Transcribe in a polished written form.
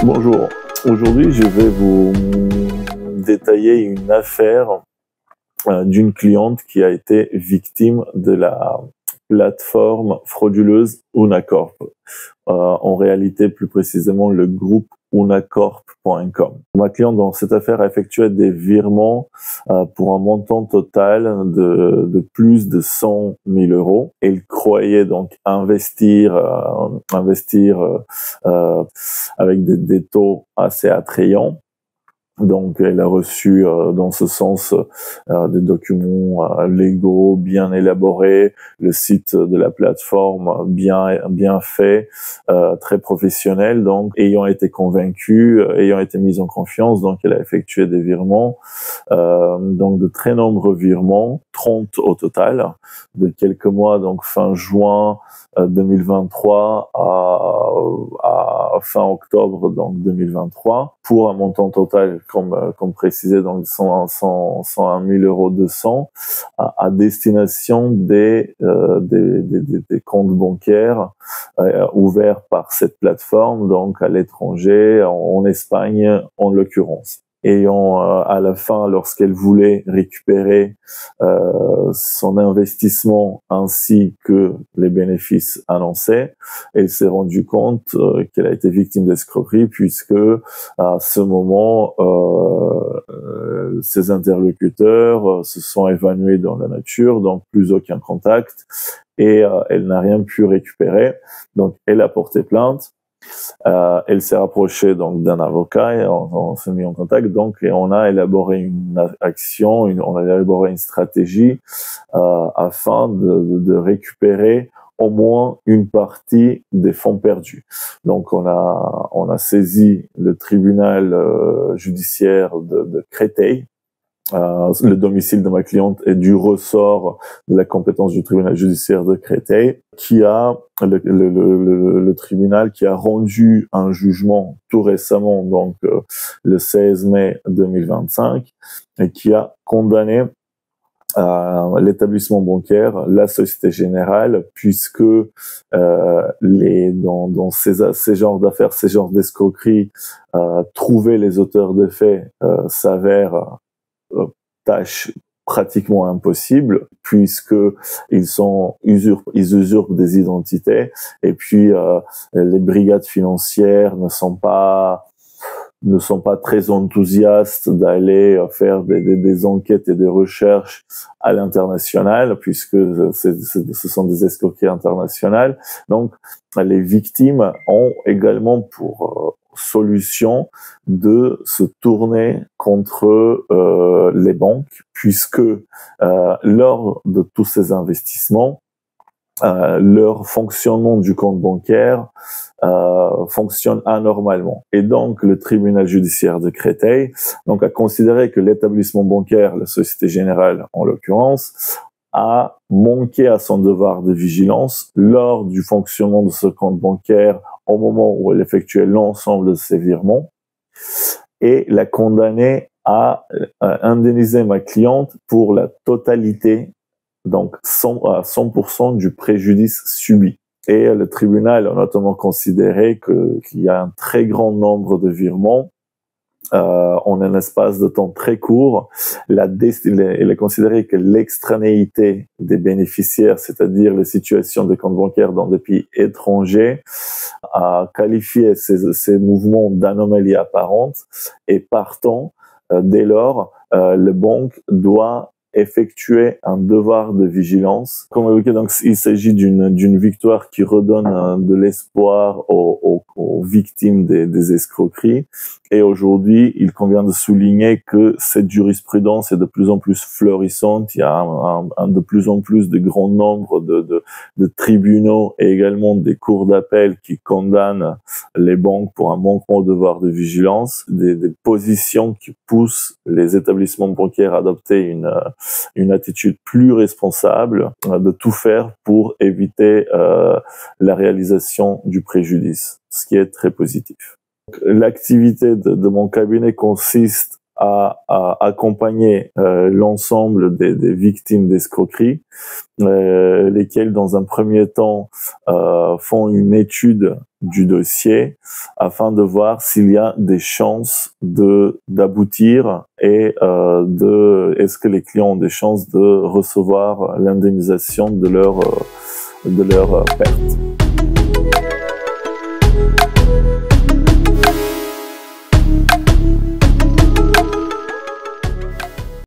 Bonjour, aujourd'hui je vais vous détailler une affaire d'une cliente qui a été victime de la plateforme frauduleuse Unacorp. En réalité, plus précisément, le groupe unacorp.com. Ma cliente dans cette affaire a effectué des virements pour un montant total de plus de 100 000 euros. Elle croyait donc investir avec des taux assez attrayants. Donc, elle a reçu dans ce sens des documents légaux bien élaborés, le site de la plateforme bien fait, très professionnel. Donc, ayant été convaincue, ayant été mise en confiance, donc elle a effectué des virements, donc de très nombreux virements, 30 au total, de quelques mois, donc fin juin 2023 à fin octobre donc 2023, pour un montant total comme précisé, donc 101 000 euros 200 à destination des comptes bancaires ouverts par cette plateforme, donc à l'étranger, en Espagne en l'occurrence. Ayant à la fin, lorsqu'elle voulait récupérer son investissement ainsi que les bénéfices annoncés, elle s'est rendue compte qu'elle a été victime d'escroquerie, puisque à ce moment ses interlocuteurs se sont évanouis dans la nature, donc plus aucun contact, et elle n'a rien pu récupérer. Donc elle a porté plainte. Elle s'est rapprochée donc d'un avocat et on s'est mis en contact, donc, et on a élaboré une action, on a élaboré une stratégie afin de récupérer au moins une partie des fonds perdus. Donc on a saisi le tribunal judiciaire de Créteil. Le domicile de ma cliente est du ressort de la compétence du tribunal judiciaire de Créteil, qui a le tribunal qui a rendu un jugement tout récemment, donc le 16 mai 2025, et qui a condamné l'établissement bancaire, la Société Générale, puisque dans ces genres d'affaires, ces genres d'escroqueries, trouver les auteurs des faits s'avère tâche pratiquement impossible, puisque ils usurpent des identités, et puis les brigades financières ne sont pas très enthousiastes d'aller faire des enquêtes et des recherches à l'international, puisque ce sont des escroqueries internationales. Donc, les victimes ont également pour solution de se tourner contre les banques, puisque lors de tous ces investissements, leur fonctionnement du compte bancaire fonctionne anormalement. Et donc, le tribunal judiciaire de Créteil a considéré que l'établissement bancaire, la Société Générale en l'occurrence, a manqué à son devoir de vigilance lors du fonctionnement de ce compte bancaire au moment où elle effectuait l'ensemble de ses virements, et l'a condamné à indemniser ma cliente pour la totalité, donc à 100% du préjudice subi. Et le tribunal a notamment considéré qu'il y a un très grand nombre de virements en un espace de temps très court. Il a considéré que l'extranéité des bénéficiaires, c'est-à-dire les situations des comptes bancaires dans des pays étrangers, a qualifié ces mouvements d'anomalies apparentes, et partant, dès lors, le banque doit effectuer un devoir de vigilance. Comme évoqué, donc, il s'agit d'une victoire qui redonne de l'espoir aux victimes des escroqueries. Et aujourd'hui, il convient de souligner que cette jurisprudence est de plus en plus florissante. Il y a de plus en plus de grand nombre de tribunaux et également des cours d'appel qui condamnent les banques pour un manquement au devoir de vigilance, des positions qui poussent les établissements bancaires à adopter une attitude plus responsable, de tout faire pour éviter la réalisation du préjudice, ce qui est très positif. L'activité de mon cabinet consiste à accompagner l'ensemble des victimes d'escroquerie, lesquelles dans un premier temps font une étude du dossier afin de voir s'il y a des chances d'aboutir et est-ce que les clients ont des chances de recevoir l'indemnisation de leur perte.